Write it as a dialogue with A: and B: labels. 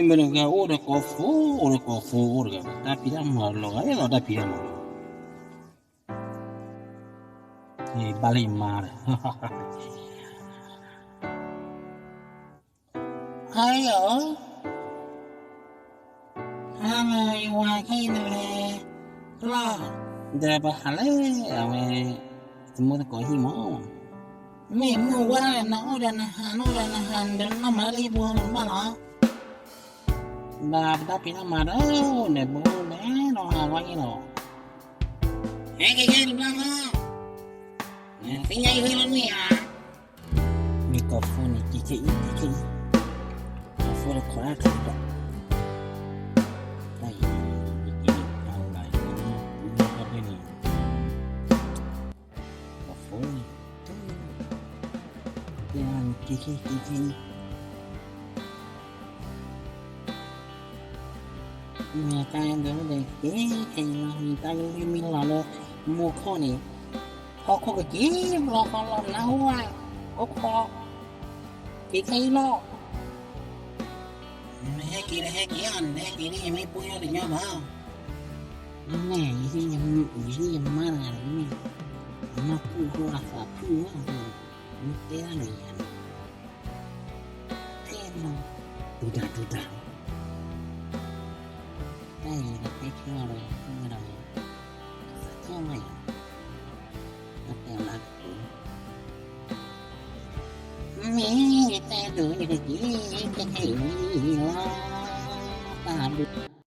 A: mình cái ô được có phố được ta bị làm mà lo ấy lo ta bị làm thì bali mà hay ở hai ngoài khi này lo để bà hale ame semua có hi mo mình mua qua nó đàn hàng đến nó mà đi buôn mà nó là ta bị làm mà đó để buôn để nó hàng quay nó cái đi băng ha cái nhây hơi lắm nè mi có phun này chị có phun là khó ăn được đây chị đâu lại nó có cái gì có phun này chị mẹ ta em đỡ đây cái người ta mình là mua kho này họ có cái gì lo con lo nấu à có kho chị thấy lo hai kỳ anh hai kỳ này mấy bữa để nhau bảo nè gì mà là nó cứ hoa phà cứ thế này thế nó từ từ đây là cái kia rồi cái này cái này nó là mẹ ta đuổi cái gì cái gì đó ta được